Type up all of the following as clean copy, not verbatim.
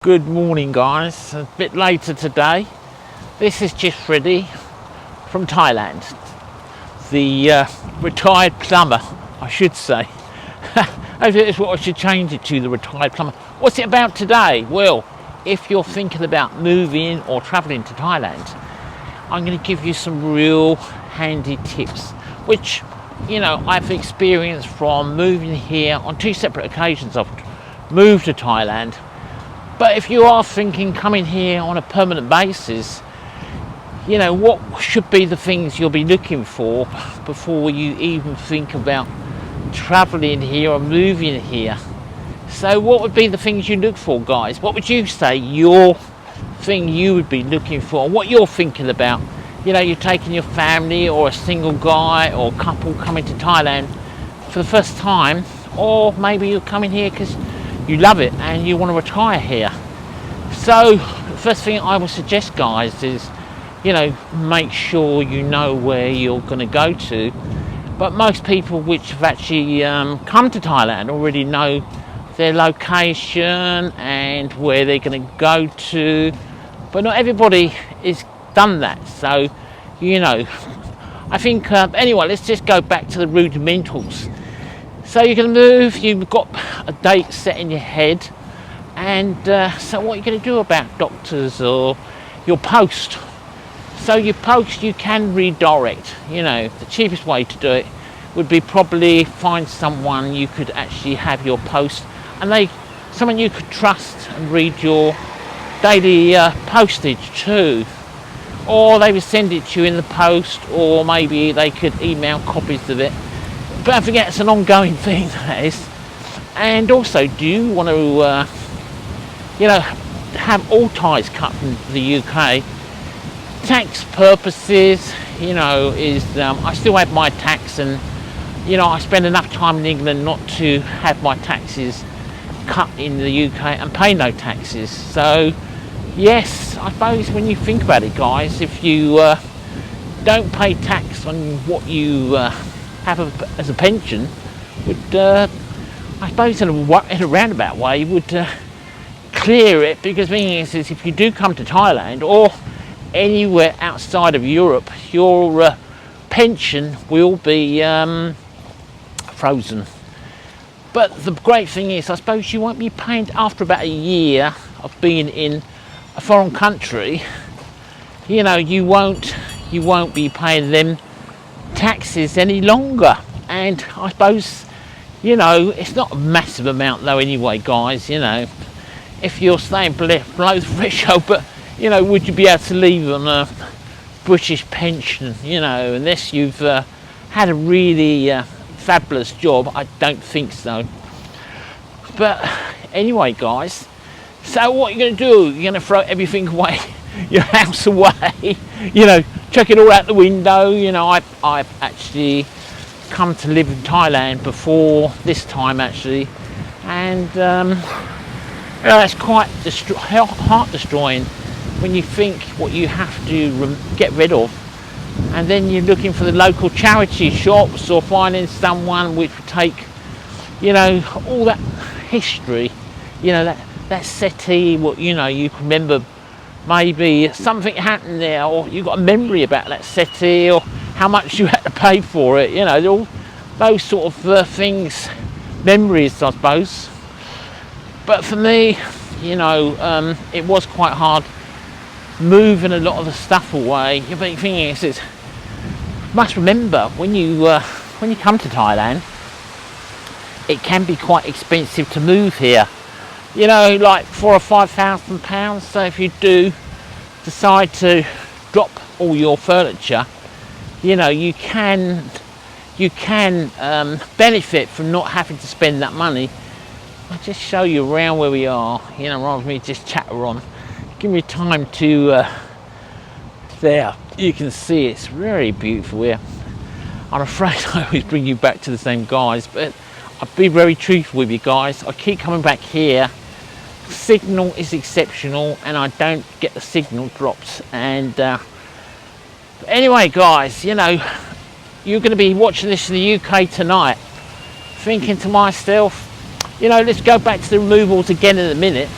Good morning guys, a bit later today. This is Just Freddy from Thailand, the retired plumber, I should say. That's what I should change it to, the retired plumber. What's it about today? Well, if you're thinking about moving or traveling to Thailand, I'm going to give you some real handy tips, which, you know, I've experienced from moving here on two separate occasions. I've moved to Thailand. But if you are thinking coming here on a permanent basis, you know, what should be the things you'll be looking for before you even think about traveling here or moving here? So what would be the things you look for, guys? What would you say your thing you would be looking for? What you're thinking about? You know, you're taking your family or a single guy or couple coming to Thailand for the first time, or maybe you're coming here because you love it and you want to retire here. So the first thing I would suggest, guys, is, you know, make sure you know where you're going to go to. But most people which have actually come to Thailand already know their location and where they're going to go to, but not everybody is done that. So, you know, I think anyway, let's just go back to the rudimentals. So you're going to move, you've got a date set in your head, and so what are you going to do about doctors or your post? So your post, you can redirect. You know, the cheapest way to do it would be probably find someone you could actually have your post, and someone you could trust and read your daily postage too. Or they would send it to you in the post, or maybe they could email copies of it. But don't forget, it's an ongoing thing, that is. And also, do you want to, you know, have all ties cut from the UK? Tax purposes, you know, I still have my tax, and, you know, I spend enough time in England not to have my taxes cut in the UK and pay no taxes. So, yes, I suppose when you think about it, guys, if you don't pay tax on what you have as a pension, would I suppose in a roundabout way would clear it, because the thing is if you do come to Thailand or anywhere outside of Europe, your pension will be frozen. But the great thing is, I suppose you won't be paying after about a year of being in a foreign country. You know, you won't be paying them taxes any longer. And I suppose, you know, it's not a massive amount though anyway, guys. You know, if you're staying below the threshold, but, you know, would you be able to leave on a British pension, you know, unless you've had a really fabulous job? I don't think so. But anyway, guys, so what you're going to do, you're going to throw everything away, your house away, you know, chuck it all out the window. You know, I've actually come to live in Thailand before this time, actually, and it's quite heart destroying when you think what you have to get rid of, and then you're looking for the local charity shops or finding someone which would take, you know, all that history, you know, that settee, what, you know, you can remember maybe something happened there, or you got a memory about that settee, or how much you had to pay for it, you know, all those sort of things, memories, I suppose. But for me, you know, it was quite hard moving a lot of the stuff away. The thing is, you must remember, when you come to Thailand, it can be quite expensive to move here. You know, like £4,000 or £5,000. So if you do decide to drop all your furniture, you know, you can benefit from not having to spend that money. I'll just show you around where we are, you know, rather than me just chatter on. Give me time to there. You can see it's very beautiful here. I'm afraid I always bring you back to the same guys, but I'll be very truthful with you guys. I keep coming back here. Signal is exceptional, and I don't get the signal drops. And anyway, guys, you know, you're going to be watching this in the UK tonight, thinking to myself, you know, let's go back to the removals again in a minute.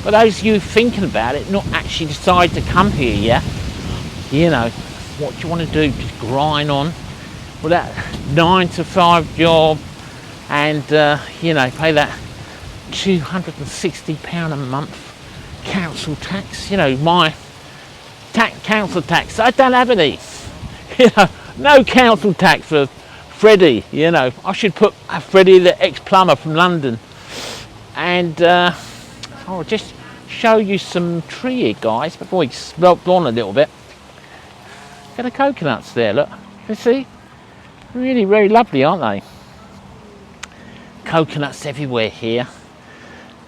But those of you thinking about it, not actually decide to come here, yeah? You know, what do you want to do? Just grind on with that 9 to 5 job and, you know, pay that £260 a month council tax. You know, my council tax, I don't have any. You know, no council tax for Freddy. You know, I should put Freddy, the ex-plumber from London. And I'll just show you some tree here, guys, before we slope on a little bit. Look at the coconuts there, look. You see? Really, very lovely, aren't they? Coconuts everywhere here.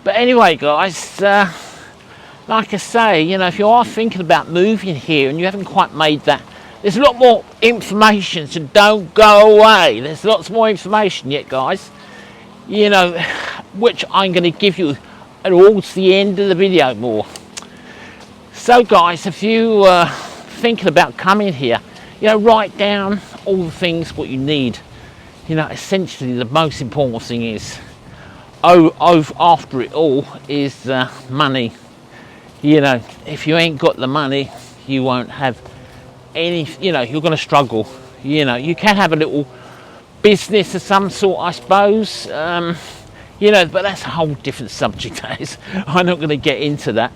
But anyway, guys, like I say, you know, if you are thinking about moving here and you haven't quite made that, there's a lot more information, so don't go away. There's lots more information yet, guys. You know, which I'm going to give you towards the end of the video more. So, guys, if you thinking about coming here, you know, write down all the things what you need. You know, essentially the most important thing is, after it all, is money. You know, if you ain't got the money, you won't have any, you know, you're going to struggle. You know, you can have a little business of some sort, I suppose, you know, but that's a whole different subject, that is. I'm not going to get into that.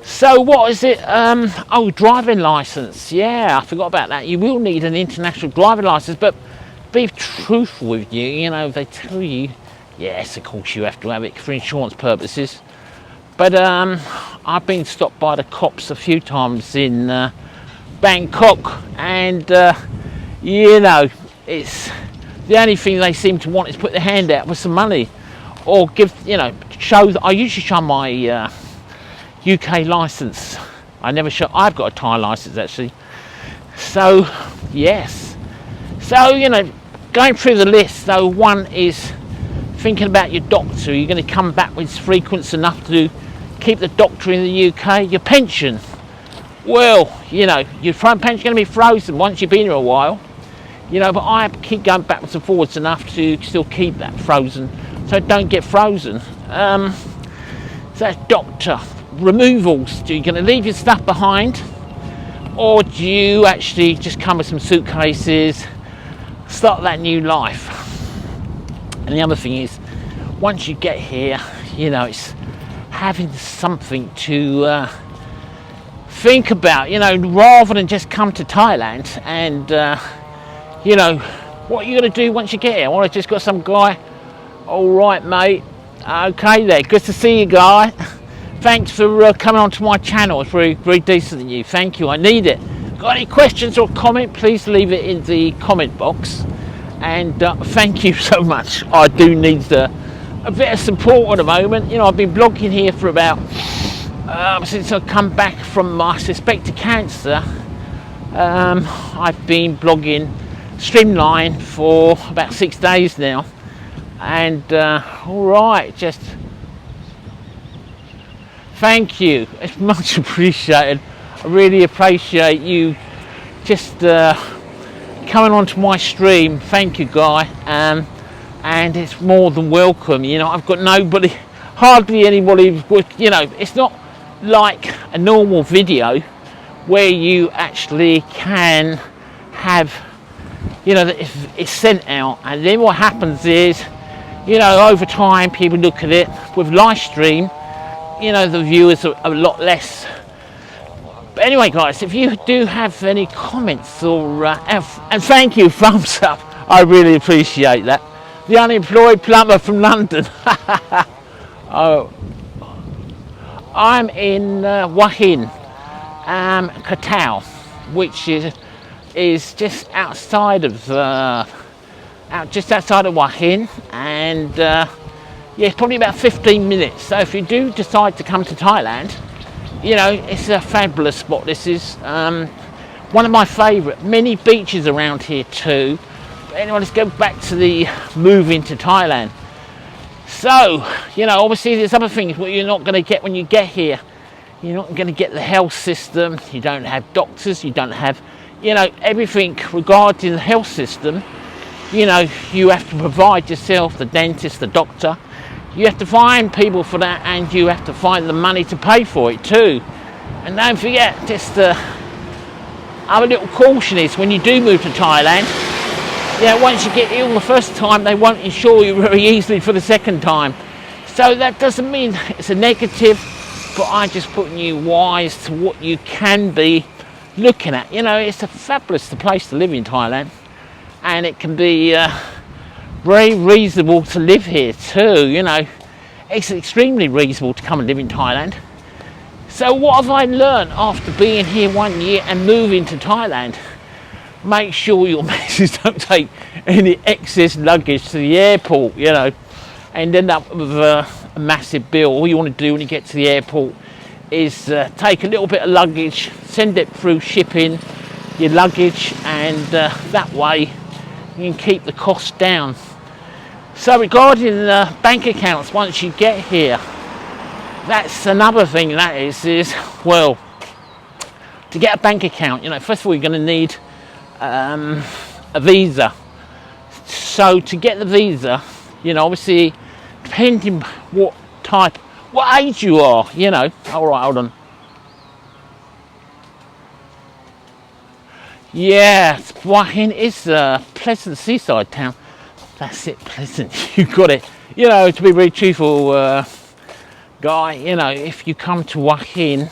So what is it? Oh, driving license. Yeah, I forgot about that. You will need an international driving license, but be truthful with you. You know, they tell you, yes, of course you have to have it for insurance purposes. But I've been stopped by the cops a few times in Bangkok, and you know, it's the only thing they seem to want is put their hand out with some money, or give, you know, show. I usually show my UK license. I never show. I've got a Thai license actually. So yes. So, you know, going through the list. So one is thinking about your doctor. You're going to come back with frequency enough to keep the doctor in the UK. Your pension. Well, you know, your pension's going to be frozen once you've been here a while. You know, but I keep going backwards and forwards enough to still keep that frozen, so it don't get frozen. So that's doctor. Removals. Do you going to leave your stuff behind, or do you actually just come with some suitcases, start that new life? And the other thing is, once you get here, you know, it's having something to think about, you know, rather than just come to Thailand and you know, what are you going to do once you get here? Well, I just got some guy. All right, mate. Okay there, good to see you, guy. Thanks for coming onto my channel. It's very, very decent of you. Thank you, I need it. Got any questions or comment, please leave it in the comment box. And thank you so much. I do need a bit of support at the moment. You know, I've been blogging here for about since I come back from my suspected cancer. I've been blogging Streamline for about 6 days now, and all right, just thank you. It's much appreciated. I really appreciate you just coming onto my stream. Thank you, guy. And it's more than welcome. You know, I've got nobody, hardly anybody. You know, it's not like a normal video where you actually can have, you know, it's sent out, and then what happens is, you know, over time people look at it. With live stream, you know, the viewers are a lot less. But anyway, guys, if you do have any comments or and thank you, thumbs up, I really appreciate that. The unemployed plumber from London. Oh, I'm in Wahin, Katao, which is just outside of just outside of Wahin, and yeah, it's probably about 15 minutes. So if you do decide to come to Thailand, you know, it's a fabulous spot. This is one of my favourite. Many beaches around here too. But anyway, let's go back to the moving to Thailand. So, you know, obviously there's other things what you're not going to get when you get here. You're not going to get the health system. You don't have doctors. You don't have, you know, everything regarding the health system. You know, you have to provide yourself, the dentist, the doctor. You have to find people for that, and you have to find the money to pay for it too. And don't forget, just other little caution is when you do move to Thailand, once you get ill the first time, they won't insure you very easily for the second time. So that doesn't mean it's a negative, but I'm just putting you wise to what you can be looking at. It's a fabulous place to live in Thailand, and it can be very reasonable to live here too. It's extremely reasonable to come and live in Thailand. So what have I learned after being here 1 year and moving to Thailand? Make sure your missus don't take any excess luggage to the airport, and end up with a massive bill. All you want to do when you get to the airport is take a little bit of luggage, send it through shipping, your luggage, and that way you can keep the cost down. So regarding bank accounts, once you get here, that's another thing. That is well, to get a bank account, first of all you're going to need a visa. So to get the visa, obviously depending what age you are, all right, hold on. Yeah, Wahin is a pleasant seaside town. That's it, pleasant. You got it. To be very truthful, guy, if you come to Wahin,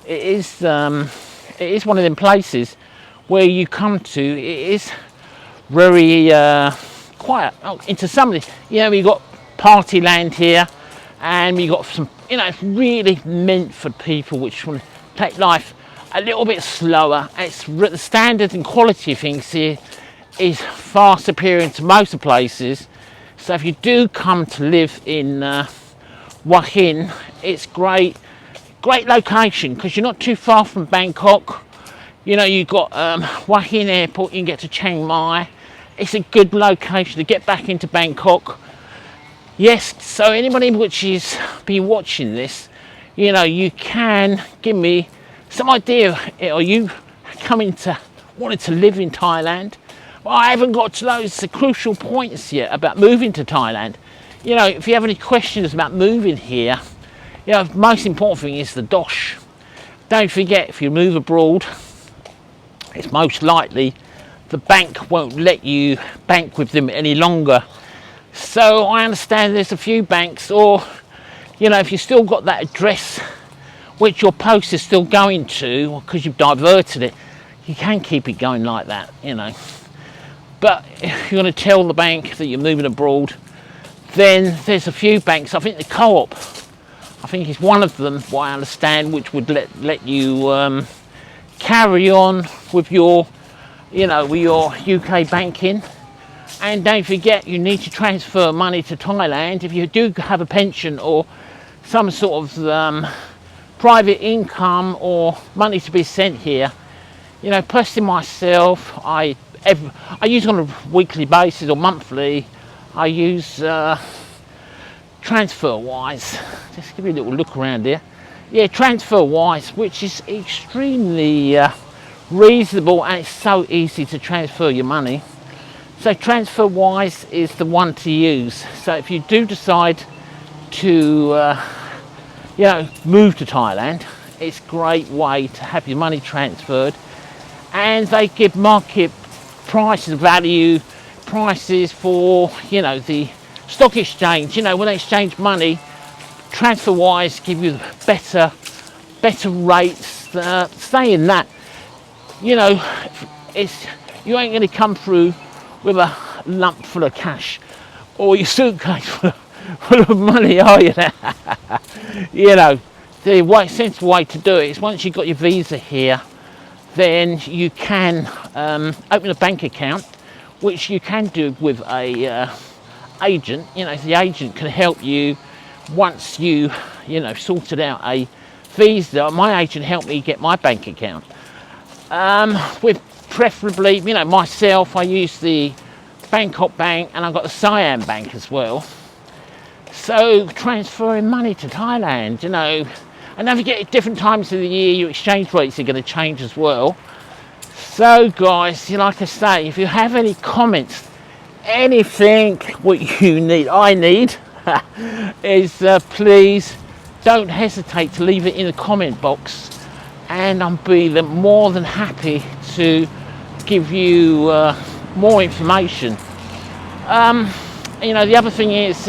it is one of them places where you come to. It is very quiet. Into some of the, we got party land here, and we got some, it's really meant for people which want to take life a little bit slower. The standard and quality of things here is far superior to most places. So if you do come to live in Wahin, it's great location because you're not too far from Bangkok. You've got Wahin Airport, you can get to Chiang Mai. It's a good location to get back into Bangkok. Yes, so anybody which has been watching this, you can give me some idea. Are you wanting to live in Thailand? Well, I haven't got to those crucial points yet about moving to Thailand. If you have any questions about moving here, most important thing is the dosh. Don't forget, if you move abroad, it's most likely the bank won't let you bank with them any longer. So I understand there's a few banks, or if you still got that address which your post is still going to, because you've diverted it, you can keep it going like that, But if you're going to tell the bank that you're moving abroad, then there's a few banks. I think the Co-op, I think is one of them, what I understand, which would let you carry on with your, with your UK banking. And don't forget, you need to transfer money to Thailand if you do have a pension or some sort of private income or money to be sent here. Personally myself, I use on a weekly basis or monthly. I use TransferWise. Just give you a little look around here. Yeah, TransferWise, which is extremely reasonable, and it's so easy to transfer your money. So TransferWise is the one to use. So if you do decide to move to Thailand, it's a great way to have your money transferred, and they give market prices, value prices for the stock exchange. When they exchange money, TransferWise give you better rates. Saying that, you ain't going to come through with a lump full of cash or your suitcase full of money, are you? The sensible way to do it is, once you've got your visa here, then you can open a bank account, which you can do with a agent. The agent can help you once you sorted out a visa. My agent helped me get my bank account. With preferably, myself, I use the Bangkok Bank, and I've got the Siam Bank as well. So transferring money to Thailand, and don't forget, at different times of the year, your exchange rates are going to change as well. So guys, like I say, if you have any comments, anything what you need, I need, is please don't hesitate to leave it in the comment box, and I'm more than happy to give you more information. You know, the other thing is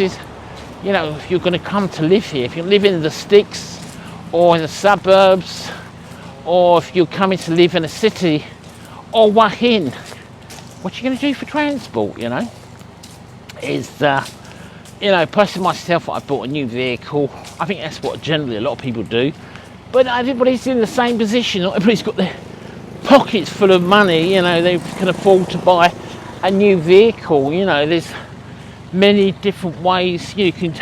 you know, if you're going to come to live here, if you live in the sticks or in the suburbs, or if you're coming to live in a city or Wahin, what are you going to do for transport? You know, is you know, personally myself, I bought a new vehicle. I think that's what generally a lot of people do, but everybody's in the same position. Not everybody's got their pockets full of money, you know, they can afford to buy a new vehicle. You know, there's many different ways you can,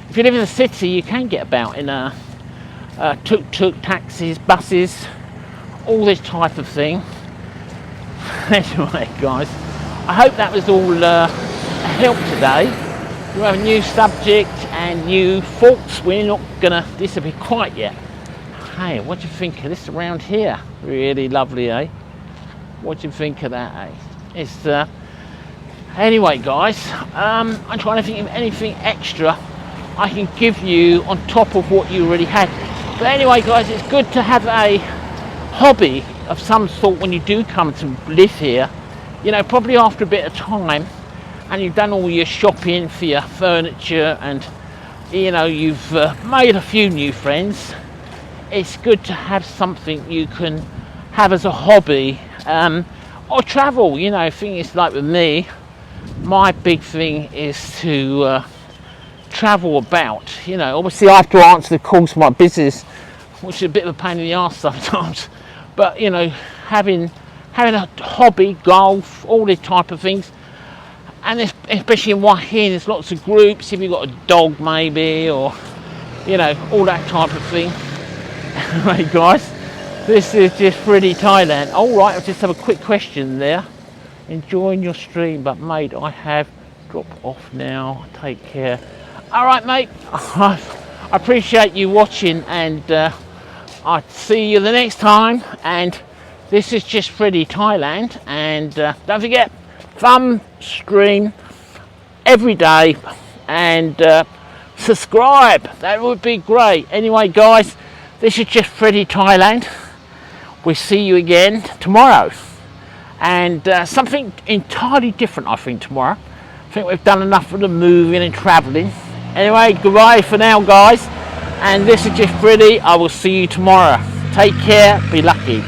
if you live in the city, you can get about in tuk-tuk, taxis, buses, all this type of thing. Anyway guys, I hope that was all a help today. We have a new subject and new thoughts. We're not gonna disappear quite yet. Hey, what do you think of this around here? Really lovely, eh? What do you think of that, eh? It's anyway guys, I'm trying to think of anything extra I can give you on top of what you already had. But anyway guys, it's good to have a hobby of some sort when you do come to live here. You know, probably after a bit of time and you've done all your shopping for your furniture and, you know, you've made a few new friends, it's good to have something you can have as a hobby, or travel. You know, thing is, like with me, my big thing is to travel about. You know, obviously I have to answer the calls for my business, which is a bit of a pain in the arse sometimes, but you know, having a hobby, golf, all these type of things. And especially in Wahin, there's lots of groups. If you've got a dog maybe, or you know, all that type of thing. Anyway guys, this is Just Freddy, Thailand. Alright, I'll just have a quick question there. Enjoying your stream, but mate, I have dropped off now. Take care. Alright mate, I appreciate you watching, and I'll see you the next time. And this is Just Freddy, Thailand, and don't forget, thumb stream every day, and subscribe, that would be great. Anyway guys, this is Just Freddy, Thailand. We'll see you again tomorrow, and something entirely different I think tomorrow. I think we've done enough of the moving and travelling. Anyway, goodbye for now guys, and this is Just Freddy. I will see you tomorrow. Take care, be lucky.